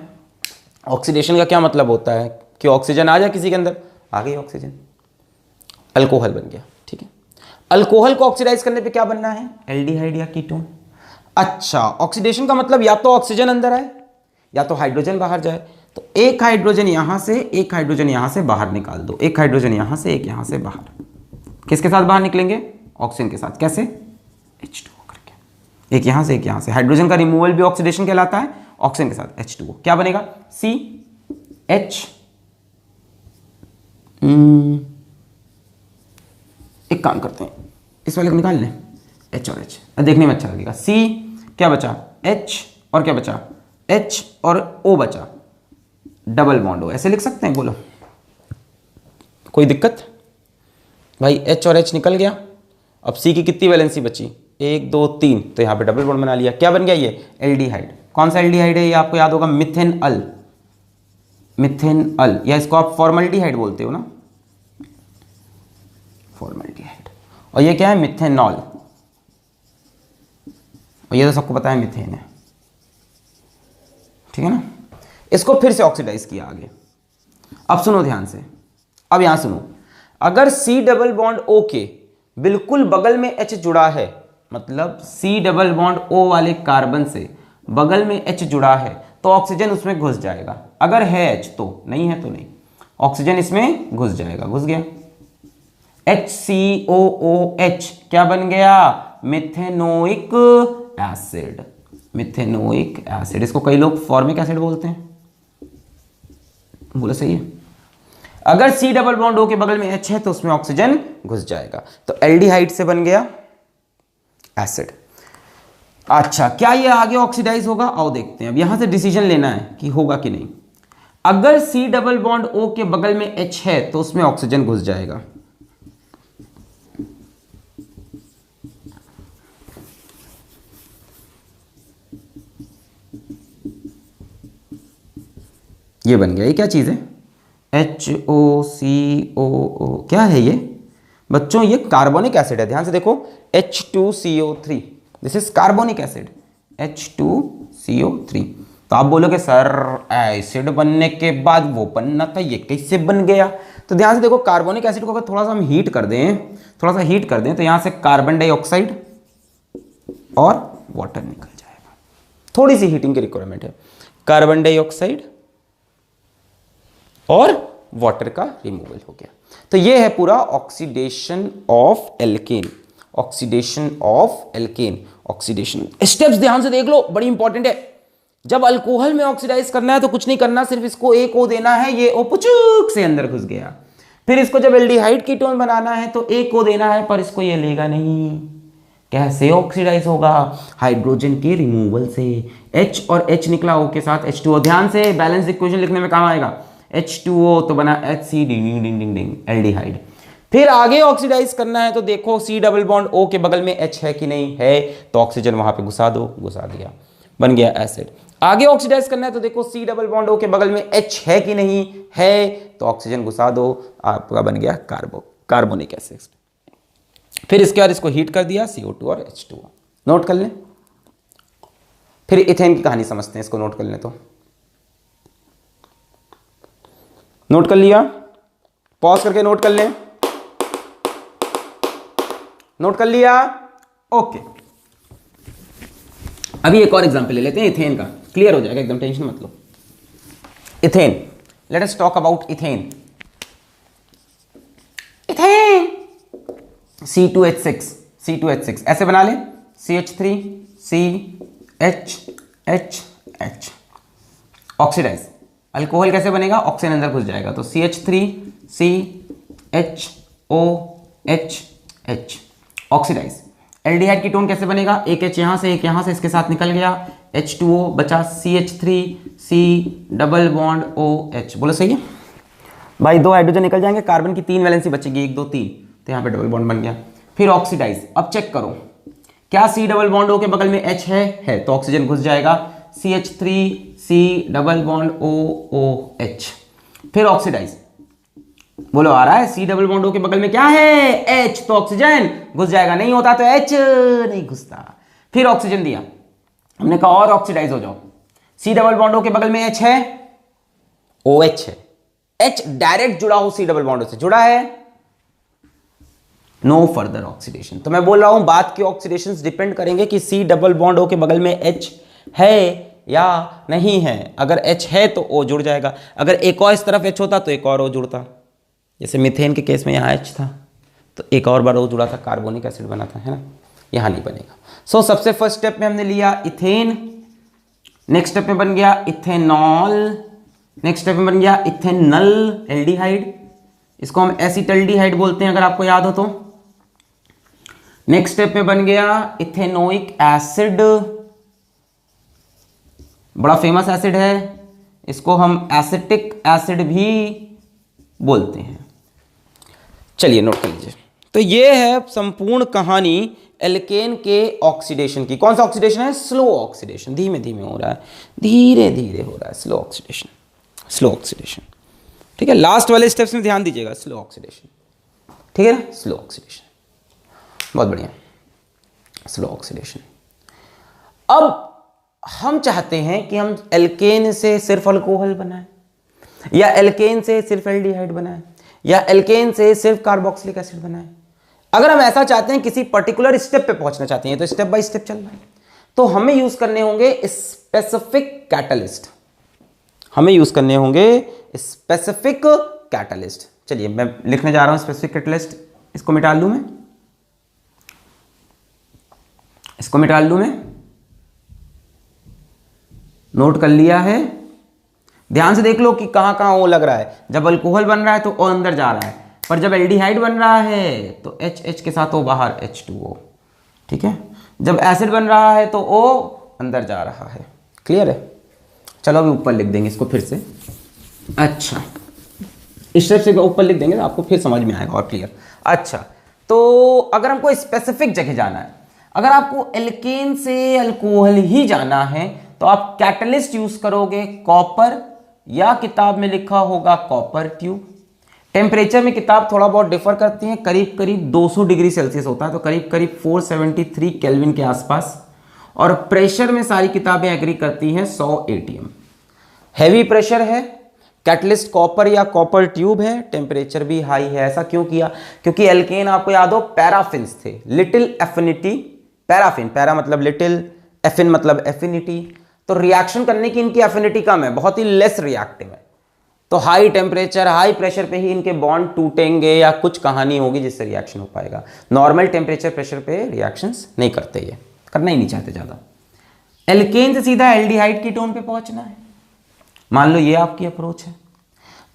ऑक्सीडेशन का क्या मतलब होता है कि ऑक्सीजन आ जाए किसी के अंदर, आ गई ऑक्सीजन, अल्कोहल बन गया। ठीक है, अल्कोहल को ऑक्सीडाइज करने पे क्या बनना है? एल्डिहाइड या कीटोन। अच्छा, ऑक्सीडेशन का मतलब या तो ऑक्सीजन अंदर आए या तो हाइड्रोजन बाहर जाए। तो एक हाइड्रोजन यहां से, एक हाइड्रोजन यहां से बाहर निकाल दो, एक हाइड्रोजन यहां से, एक यहां से बाहर। किसके साथ बाहर निकलेंगे? ऑक्सीजन के साथ। कैसे? H2O करके, एक यहां से एक यहां से। हाइड्रोजन का रिमूवल भी ऑक्सीडेशन कहलाता है, ऑक्सीजन के साथ H2O। क्या बनेगा? CH, एक काम करते हैं, इस वाले को निकाल लें, H और H, देखने में अच्छा लगेगा। C क्या बचा? H और क्या बचा? H और O बचा, डबल बॉन्ड हो, ऐसे लिख सकते हैं। बोलो कोई दिक्कत? भाई H और H निकल गया, अब C की कितनी वैलेंसी बची? 1 2 3, तो यहाँ पे डबल बॉन्ड बना लिया। क्या बन गया ये? एल्डिहाइड। कौन सा एल्डिहाइड है ये आपको याद होगा? मिथेनॉल, मिथेनॉल, या इसको आप फॉर्मल्डिहाइड बोलते हो ना, फॉर्मल्डिहाइड। और ये क्या है, मिथेनॉल, और ये तो सबको पता है मीथेन है, ठीक है ना। इसको फिर से ऑक्सीडाइज किया आगे। अब सुनो ध्यान से, अब यहां सुनो, अगर C डबल बॉन्ड O के बिल्कुल बगल में H जुड़ा है, मतलब C डबल बॉन्ड O वाले कार्बन से बगल में H जुड़ा है तो ऑक्सीजन उसमें घुस जाएगा। अगर है H तो, नहीं है तो नहीं, ऑक्सीजन इसमें घुस जाएगा, घुस गया। HCOOH क्या बन गया, मिथेनोइक एसिड, मिथेनोइक एसिड। इसको कई लोग फॉर्मिक एसिड बोलते हैं, बोला सही है। अगर C डबल बॉन्ड O के बगल में H है तो उसमें ऑक्सीजन घुस जाएगा, तो एल्डिहाइड से बन गया एसिड। अच्छा, क्या ये आगे ऑक्सीडाइज होगा, आओ देखते हैं। अब यहां से डिसीजन लेना है कि होगा कि नहीं। अगर C डबल बॉन्ड O के बगल में H है तो उसमें ऑक्सीजन घुस जाएगा, ये बन गया। ये क्या चीज है, HOCOO, क्या है ये बच्चों, ये कार्बोनिक एसिड है। ध्यान से देखो, H2CO3, this is carbonic acid, H2CO3। तो आप बोलोगे सर एसिड बनने के बाद वो बनना था, ये कैसे बन गया। तो ध्यान से देखो, कार्बोनिक एसिड को अगर थोड़ा सा हम हीट कर दें, थोड़ा सा हीट कर दें, तो यहां से कार्बन डाइऑक्साइड और वाटर निकल जाएगा। थोड़ी सी हीटिंग की रिक्वायरमेंट है, कार्बन डाइऑक्साइड और वाटर का रिमूवल हो गया। तो ये है पूरा oxidation of alkane, oxidation of alkane, oxidation steps. ध्यान से देख लो, बड़ी इंपॉर्टेंट है। जब अल्कोहल में ऑक्सीडाइज करना है तो कुछ नहीं करना, सिर्फ इसको एक ओ देना है, ये ओ पुचुक से अंदर घुस गया। फिर इसको जब एल्डिहाइड कीटोन बनाना है तो एक ओ देना है, पर इसको ये लेगा नहीं। कैसे ऑक्सीडाइज होगा, हाइड्रोजन के रिमूवल से। H और H निकला O के साथ H2O। ध्यान से, बैलेंस इक्वेशन लिखने में काम आएगा। H2O तो बना HC डिंग डिंग डिंग डिंग, एल्डिहाइड। फिर आगे ऑक्सीडाइज करना है तो देखो C डबल बॉन्ड O के बगल में H है कि नहीं है, तो ऑक्सीजन वहां पे घुसा दो, घुसा दिया, बन गया एसिड। आगे ऑक्सीडाइज करना है तो देखो C डबल बॉन्ड O के बगल में H है कि नहीं है, तो ऑक्सीजन घुसा दो, आपका बन गया कार्बोनिक एसिड। फिर इसके बाद इसको हीट कर दिया, CO2 और H2O। नोट कर लें। फिर इथेन की कहानी समझते हैं, इसको नोट कर लें तो। नोट कर लिया, पॉज करके नोट कर लें, नोट कर लिया, ओके। अभी एक और एग्जांपल ले लेते हैं इथेन का, क्लियर हो जाएगा एकदम, टेंशन मत लो। Ethane, let us talk about ethane. Ethane C2H6 ऐसे बना ले, CH3 CHH ऑक्सीडाइज। अल्कोहल कैसे बनेगा, ऑक्सीजन अंदर घुस जाएगा, तो CH3 CHOHH oxidise. Aldehyde ketone कैसे बनेगा, एक H यहां से, एक यहां से, इसके साथ निकल गया, H2O बचा, CH3 C double bond OH। बोलो सही है भाई, दो हाइड्रोजन निकल जाएंगे, कार्बन की 3 वैलेंसी बचेगी, 1 2 3, तो यहाँ पे डबल बॉन्ड बन गया। फिर ऑक्सीडाइज। अब चेक करो, क्या C डबल बॉन्ड O के बगल में H है तो ऑक्सीजन घुस जाएगा, CH3 C double bond OOH। फिर ऑक्सीडाइज, बोलो आ रहा है, C डबल बॉन्ड O के बगल में क्या है, H, तो ऑक्सीजन घुस जाएगा, नहीं होता तो H नहीं घुसता। फिर ऑक्सीजन दिया, हमने कहा और ऑक्सीडाइज हो जाओ। C डबल बॉन्ड O के बगल में H है, OH है, H डायरेक्ट जुड़ा हो C डबल बॉन्ड O से, जुड़ा है, नो फर्दर ऑक्सीडेशन। तो मैं बोल रहा हूं बात की ऑक्सीडेशन डिपेंड करेंगे कि C डबल बॉन्ड O के बगल में H है या नहीं है। अगर H है तो O जुड़ जाएगा, अगर एक और इस तरफ H होता तो एक और O जुड़ता। जैसे मीथेन के केस में यहाँ H था तो एक और बार O जुड़ा था, कार्बोनिक एसिड बना था, है ना, यहाँ नहीं बनेगा। सो सबसे फर्स्ट स्टेप में हमने लिया इथेन, नेक्स्ट स्टेप में बन गया इथेनॉल, नेक्स्ट स्टेप में बन गया इथेनल एल्डिहाइड, इसको हम एसिटल्डिहाइड बोलते हैं अगर आपको याद हो तो। नेक्स्ट स्टेप में बन गया इथेनोइक एसिड, बड़ा फेमस एसिड है, इसको हम एसिटिक एसिड भी बोलते हैं। चलिए नोट कर लीजिए। तो ये है संपूर्ण कहानी एल्केन के ऑक्सीडेशन की। कौन सा ऑक्सीडेशन है, स्लो ऑक्सीडेशन, धीमे धीमे हो रहा है, धीरे धीरे हो रहा है, स्लो ऑक्सीडेशन, स्लो ऑक्सीडेशन, ठीक है। लास्ट वाले स्टेप्स में ध्यान दीजिएगा, स्लो ऑक्सीडेशन, ठीक है ना, स्लो ऑक्सीडेशन। बहुत बढ़िया, स्लो ऑक्सीडेशन। अब हम चाहते हैं कि हम एल्केन से सिर्फ अल्कोहल बनाएं, या एल्केन से सिर्फ एल्डिहाइड बनाएं, या एल्केन से सिर्फ कार्बोक्सिलिक एसिड बनाएं। अगर हम ऐसा चाहते हैं, किसी पर्टिकुलर स्टेप पे पहुंचना चाहते हैं, तो स्टेप बाय स्टेप चल रहा है, तो हमें यूज करने होंगे स्पेसिफिक कैटलिस्ट, हमें यूज करने होंगे स्पेसिफिक कैटलिस्ट। चलिए मैं लिखने जा रहा हूं स्पेसिफिक कैटलिस्ट, इसको मिटा लूं मैं, इसको मिटा लूं मैं, नोट कर लिया है। ध्यान से देख लो कि कहां कहां ओ लग रहा है। जब अल्कोहल बन रहा है तो ओ अंदर जा रहा है, पर जब एल्डिहाइड बन रहा है तो H के साथ ओ बाहर H2O, ठीक है। जब एसिड बन रहा है तो ओ अंदर जा रहा है। क्लियर है? चलो अभी ऊपर लिख देंगे इसको फिर से। अच्छा, इस स्टेप से ऊपर लिख देंगे तो आपको फिर समझ में आएगा और क्लियर। अच्छा, तो अगर हमको स्पेसिफिक जगह जाना है, अगर आपको एल्केन से अल्कोहल ही जाना है, तो आप कैटलिस्ट यूज करोगे कॉपर, या किताब में लिखा होगा कॉपर ट्यूब। टेम्परेचर में किताब थोड़ा बहुत डिफर करती है, करीब करीब 200 डिग्री सेल्सियस होता है, तो करीब करीब 473 केल्विन के आसपास। और प्रेशर में सारी किताबें एग्री करती हैं 100 atm। हैवी प्रेशर है, कैटलिस्ट कॉपर या कॉपर ट्यूब है, टेम्परेचर भी हाई है। ऐसा क्यों किया? क्योंकि एल्केन आपको याद हो पैराफिन्स थे, लिटिल एफिनिटी, पैराफिन, पैरा मतलब लिटिल, एफिन मतलब एफिनिटी, तो रिएक्शन करने की इनकी एफिनिटी कम है, बहुत ही लेस रिएक्टिव है। तो हाई टेम्परेचर हाई प्रेशर पे ही इनके बॉन्ड टूटेंगे या कुछ कहानी होगी जिससे रिएक्शन हो पाएगा। नॉर्मल टेम्परेचर प्रेशर पे रिएक्शंस नहीं करते, ये करना ही नहीं चाहते ज़्यादा। एल्केन से सीधा एल्डिहाइड कीटोन पे पहुंचना है, मान लो ये आपकी अप्रोच है,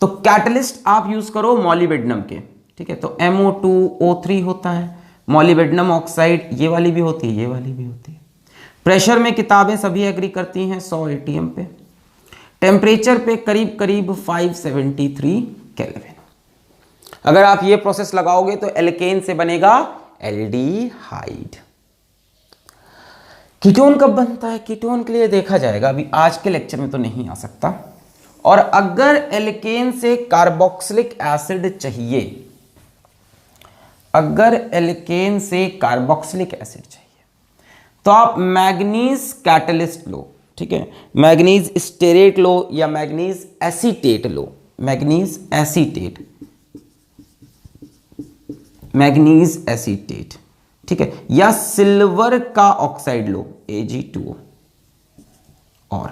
तो कैटलिस्ट आप यूज करो मॉलिबेडनम के, ठीक है। तो MO2O3 होता है, मॉलिबेडनम ऑक्साइड, ये वाली भी होती है, ये वाली भी होती है। प्रेशर में किताबें सभी एग्री करती हैं 100 atm पे, टेम्परेचर पे करीब करीब 573 केल्विन। अगर आप ये प्रोसेस लगाओगे तो एल्केन से बनेगा एल्डिहाइड। कीटोन कब बनता है? कीटोन के लिए देखा जाएगा, अभी आज के लेक्चर में तो नहीं आ सकता। और अगर एल्केन से कार्बोक्सिलिक एसिड चाहिए, अगर एल्केन से कार्बोक्सिलिक एसिड चाहिए, तो आप मैग्नीज कैटलिस्ट लो, ठीक है। मैग्नीज स्टेरेट लो या मैग्नीज एसीटेट लो, मैग्नीज एसीटेट, मैग्नीज एसीटेट, ठीक है। या सिल्वर का ऑक्साइड लो, Ag2O, और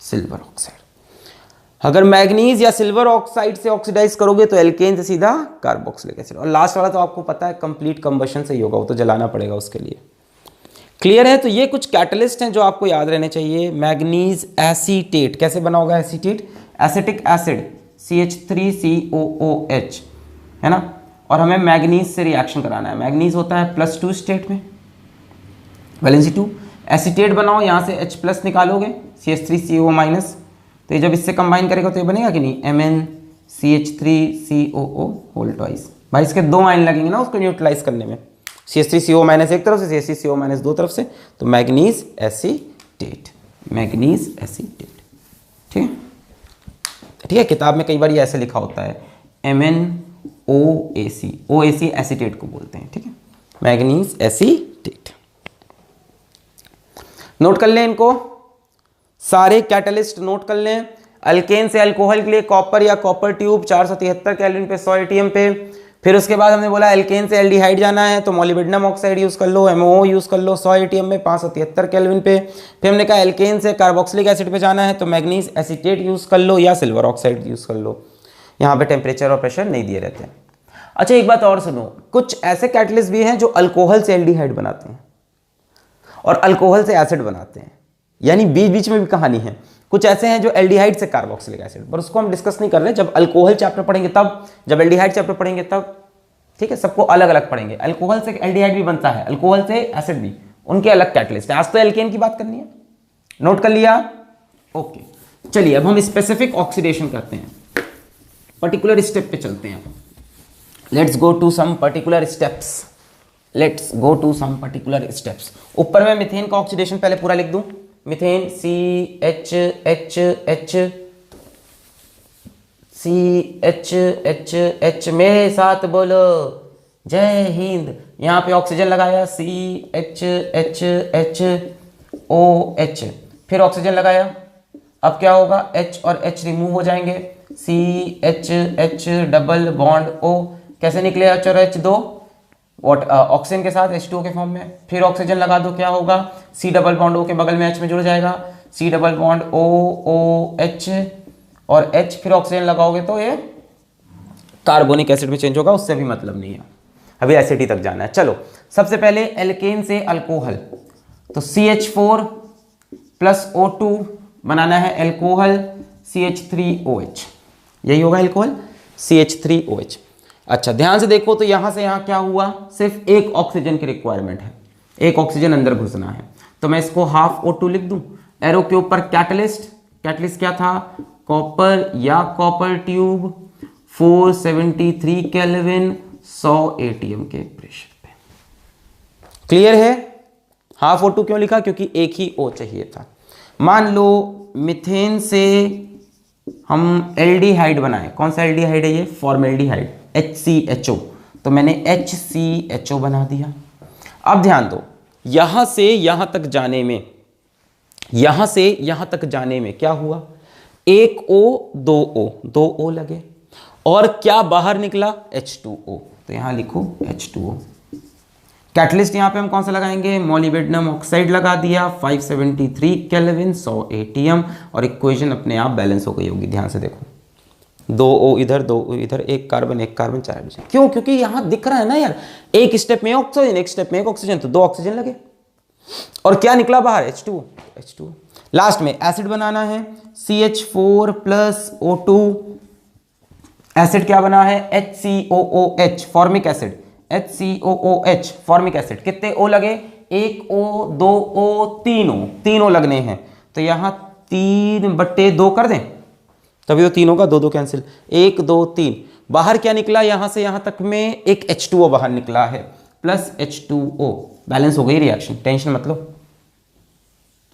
सिल्वर ऑक्साइड। अगर मैग्नीज या सिल्वर ऑक्साइड से ऑक्सीडाइज करोगे तो एल्केन से सीधा कार्बोक्सिलिक एसिड। और लास्ट वाला तो आपको पता है कंप्लीट कंबशन से ही होगा, वो तो जलाना पड़ेगा उसके लिए। क्लियर है? तो ये कुछ कैटलिस्ट हैं जो आपको याद रहने चाहिए। मैग्नीज एसीटेट कैसे बना होगा? एसीटेट एसिटिक एसिड CH3COOH, है ना। और हमें मैग्नीज से रिएक्शन कराना है। मैग्नीज होता है +2 स्टेट में, वैलेंसी 2। एसीटेट बनाओ, यहाँ से H+ निकालोगे, CH3CO-, तो ये जब इससे कंबाइन करेगा तो ये बनेगा कि नहीं, MnCH3COO2। भाई इसके 2 आयन लगेंगे ना उसको न्यूट्रलाइज करने में, CH3CO- एक तरफ से, CH3CO- 2 तरफ से, तो मैग्नीज एसीटेट, मैग्नीज एसीटेट, ठीक है। ठीक है, किताब में कई बार ये ऐसे लिखा होता है MnOAC, OAC एसीटेट को बोलते हैं, ठीक है, मैग्नीज एसीटेट। नोट कर लें इनको, सारे कैटलिस्ट नोट कर लें। अल्केन से अल्कोहल के लिए कॉपर या कॉपर ट्यूब 473 केल्विन पे 100 atm पे। फिर उसके बाद हमने बोला एल्केन से एल्डिहाइड जाना है तो मॉलिबेडनम ऑक्साइड यूज कर लो, MOO यूज कर लो 100 atm में 573 केल्विन पे। फिर हमने कहा एल्केन से कार्बोक्सिलिक एसिड पे जाना है तो मैग्नीज एसीटेट यूज कर लो या सिल्वर ऑक्साइड यूज कर लो। यहाँ पे टेम्परेचर और प्रेशर नहीं दिए रहते हैं। अच्छा एक बात और सुनो, कुछ ऐसे कैटलिस्ट भी हैं जो अल्कोहल से एल्डिहाइड बनाते हैं और अल्कोहल से एसिड बनाते हैं, यानी बीच बीच में भी कहानी है। कुछ ऐसे हैं जो एल्डिहाइड से कार्बोक्सिलिक एसिड, पर उसको हम डिस्कस नहीं कर रहे। जब अल्कोहल चैप्टर पढ़ेंगे तब, जब एल्डिहाइड चैप्टर पढ़ेंगे तब, ठीक है, सबको अलग अलग पढ़ेंगे। अल्कोहल से एल्डिहाइड भी बनता है, अल्कोहल से एसिड भी, उनके अलग कैटलिस्ट है। आज तो एल्केन की बात करनी है, नोट कर लिया? ओके, चलिए अब हम स्पेसिफिक ऑक्सीडेशन करते हैं, पर्टिकुलर स्टेप पे चलते हैं। Let's go to some particular steps, let's go to some particular steps. ऊपर में मीथेन का ऑक्सीडेशन पहले पूरा लिख दूं, मीथेन CHHH, मेरे साथ बोलो जय हिंद। यहाँ पे ऑक्सीजन लगाया CH, फिर ऑक्सीजन लगाया, अब क्या होगा, H और H रिमूव हो जाएंगे, CH डबल बॉन्ड O, कैसे निकले H और H दो, ऑक्सीजन के साथ H2O के फॉर्म में, फिर ऑक्सीजन लगा दो, क्या होगा, C डबल बॉन्ड O के बगल में H में जुड़ जाएगा, C डबल बॉन्ड OH और H, फिर ऑक्सीजन लगाओगे तो ये कार्बोनिक एसिड में चेंज होगा, उससे भी मतलब नहीं है, अभी एसिडी तक जाना है। चलो सबसे पहले एल्केन से अल्कोहल, तो CH4 प्लस O2 बनाना है एल्कोहल, CH3OH, यही होगा एल्कोहल, CH3OH। अच्छा ध्यान से देखो तो यहां से यहां क्या हुआ, सिर्फ एक ऑक्सीजन की रिक्वायरमेंट है, एक ऑक्सीजन अंदर घुसना है, तो मैं इसको हाफ O2 लिख दूं। एरो के ऊपर कैटलिस्ट, कैटलिस्ट क्या था, कॉपर या कॉपर ट्यूब, 473 केल्विन, 100 ATM के प्रेशर पे। क्लियर है? हाफ O2 क्यों लिखा, क्योंकि एक ही O चाहिए था। मान लो मिथेन से हम एल्डिहाइड बनाए, कौन सा एल्डिहाइड है ये, फॉर्मेल्डिहाइड, HCHO, तो मैंने HCHO बना दिया। अब ध्यान दो, यहां से यहां तक जाने में, यहां से यहां तक जाने में क्या हुआ, एक O दो O लगे, और क्या बाहर निकला, H2O, तो यहां लिखो H2O। कैटलिस्ट यहां पे हम कौन सा लगाएंगे, मोलिब्डेनम ऑक्साइड लगा दिया, 573 केल्विन, 100 ATM, और इक्वेशन अपने आप बैलेंस हो गई होगी। ध्यान से देखो, 2 O इधर, 2 O इधर, एक कार्बन 4 हाइड्रोजन, क्यों, क्योंकि यहां दिख रहा है ना यार, एक स्टेप में ऑक्सीजन, एक स्टेप में एक ऑक्सीजन, तो 2 ऑक्सीजन लगे, और क्या निकला बाहर, H2O। लास्ट में एसिड बनाना है, CH4 प्लस O2, एसिड क्या बना है, HCOOH, formic acid, HCOOH formic acid, कितने O लगे, 1 O, 2 O, 3 O लगने हैं, तो यहां 3/2 कर दें, तभी तो 3 होगा, 2 कैंसिल, 1 2 3, बाहर क्या निकला, यहां से यहां तक में एक H2O बाहर निकला है, प्लस H2O, बैलेंस हो गई रिएक्शन, टेंशन मत लो,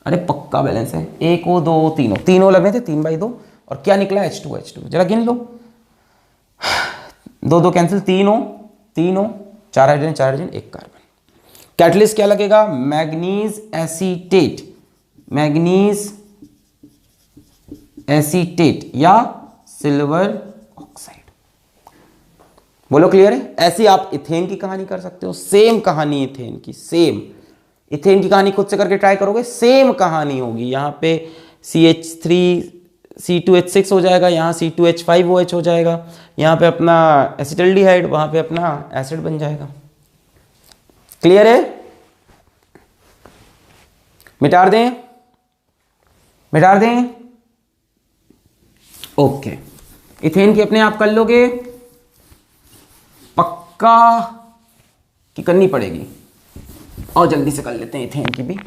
अरे पक्का बैलेंस है, 1 O 2 O 3 O लगने थे, 3/2, और क्या निकला, H2O, जरा गिन लो, 2 cancel, 3 O, 4 hydrogen, 1 carbon. Catalyst क्या लगेगा, मैग्नीज एसीटेट या सिल्वर ऑक्साइड। बोलो क्लियर है? ऐसी आप इथेन की कहानी कर सकते हो, सेम कहानी इथेन की, सेम इथेन की कहानी खुद से करके ट्राई करोगे, सेम कहानी होगी। यहां पे CH3C2H6 हो जाएगा, यहाँ C2H5OH हो जाएगा, यहाँ पे अपना एसिटल्डिहाइड, वहाँ पे अपना एसिड बन जाएगा। क्लियर है? मिटा दें, ओके। इथेन की अपने आप कर लोगे, पक्का की करनी पड़ेगी, और जल्दी से कर लेते हैं इथेन की भी।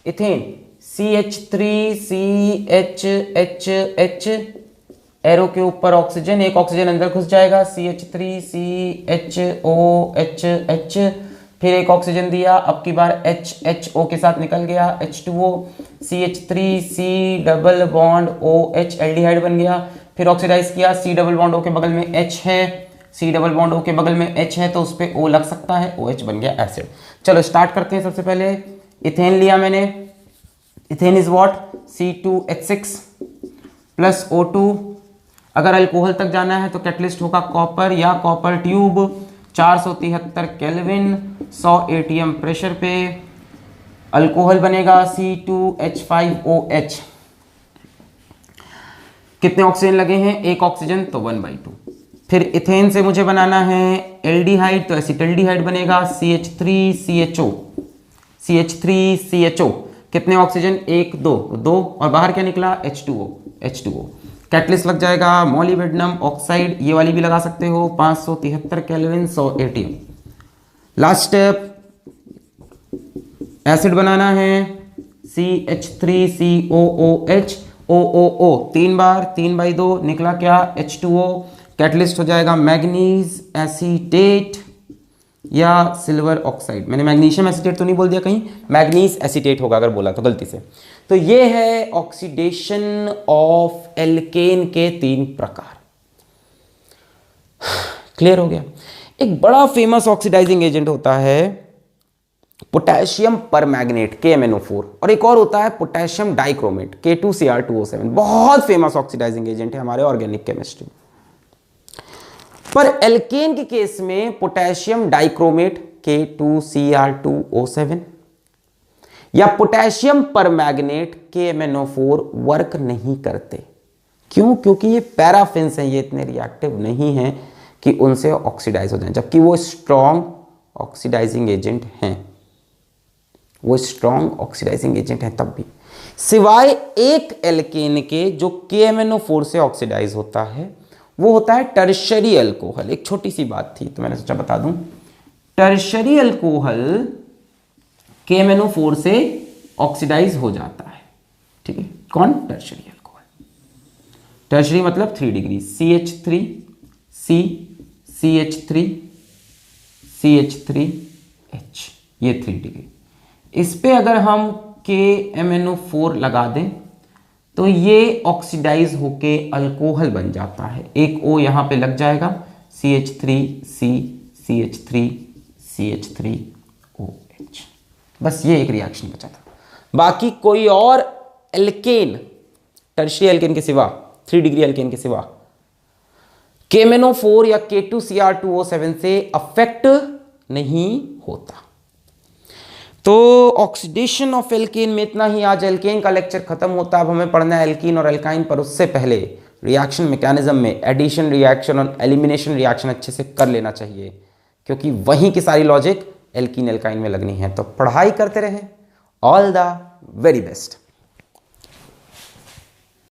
इथेन CH3CHHH, एरो के ऊपर ऑक्सीजन, एक ऑक्सीजन अंदर घुस जाएगा, CH3CHOHH, फिर एक ऑक्सीजन दिया, अब की बार HHO के साथ निकल गया, H2O, CH3C double bond OH, aldehyde बन गया, फिर ऑक्सीडाइज किया, C डबल बॉन्ड O के बगल में H है, C डबल बॉन्ड O के बगल में H है, तो उस पर O लग सकता है, OH बन गया एसिड। चलो स्टार्ट करते हैं। सबसे पहले इथेन लिया मैंने, ethane is what, C2H6 plus O2। अगर अल्कोहल तक जाना है तो कैटलिस्ट होगा कॉपर या copper tube, 473 kelvin, 100 ATM pressure पे, अल्कोहल बनेगा C2H5OH। कितने ऑक्सीजन लगे हैं, एक ऑक्सीजन, तो 1/2। फिर इथेन से मुझे बनाना है एल्डिहाइड, तो एसिटल्डिहाइड बनेगा, CH3CHO, कितने ऑक्सीजन, 1 2, और बाहर क्या निकला, H2O। कैटलिस्ट लग जाएगा मोलिब्डेनम ऑक्साइड, ये वाली भी लगा सकते हो, 573 kelvin, 100 ATM। Last step, acid बनाना है, CH3COOH, OOO, 3 बार, 3/2, निकला क्या, H2O। कैटलिस्ट हो जाएगा मैग्नीज एसीटेट या सिल्वर ऑक्साइड। मैंने मैग्नीशियम एसीटेट तो नहीं बोल दिया कहीं, मैग्नीज एसीटेट होगा अगर बोला तो गलती से। तो ये है ऑक्सीडेशन ऑफ एल्केन के 3 प्रकार। क्लियर हो गया? एक बड़ा फेमस ऑक्सीडाइजिंग एजेंट होता है पोटेशियम परमैंगनेट KMnO4, और एक और होता है पोटेशियम डाइक्रोमेट K2Cr2O7। बहुत फेमस ऑक्सीडाइजिंग एजेंट है हमारे ऑर्गेनिक केमिस्ट्री। पर एल्केन के केस में पोटेशियम डाइक्रोमेट K2Cr2O7 या पोटेशियम परमैंगनेट KMnO4 वर्क नहीं करते। क्यों? क्योंकि ये पैराफिन्स हैं, ये इतने रिएक्टिव नहीं हैं कि उनसे ऑक्सीडाइज हो जाएं, जबकि वो स्ट्रॉन्ग ऑक्सीडाइजिंग एजेंट हैं, वो स्ट्रॉन्ग ऑक्सीडाइजिंग एजेंट हैं तब भी, सिवाय एक एल्केन के जो KMnO4 से ऑक्सीडाइज होता है, वो होता है टर्शरी अल्कोहल। एक छोटी सी बात थी तो मैंने सोचा बता दूं, टर्शरी अल्कोहल KMnO4 से ऑक्सीडाइज हो जाता है। ठीक है, कौन? Tertiary alcohol. टर्शरी मतलब 3 degree, CH3 C CH3 CH3H, ये 3 डिग्री। इस पे अगर हम KMnO4 लगा दें तो ये ऑक्सीडाइज होके अल्कोहल बन जाता है। एक O यहां पे लग जाएगा, CH3C CH3 CH3OH। बस ये एक रिएक्शन बचा था। बाकी कोई और एल्केन, टर्शियरी एल्केन के सिवा, 3 डिग्री एल्केन के सिवा KMnO4 या K2Cr2O7 से अफेक्ट नहीं होता। तो ऑक्सीडेशन ऑफ एल्केन में इतना ही। आज एल्केन का लेक्चर खत्म होता है। अब हमें पढ़ना है एल्कीन और एल्काइन, पर उससे पहले रिएक्शन मैकेनिज्म में एडिशन रिएक्शन और एलिमिनेशन रिएक्शन अच्छे से कर लेना चाहिए, क्योंकि वहीं की सारी लॉजिक एल्कीन एल्काइन में लगनी है। तो पढ़ाई करते रहें। All the very best.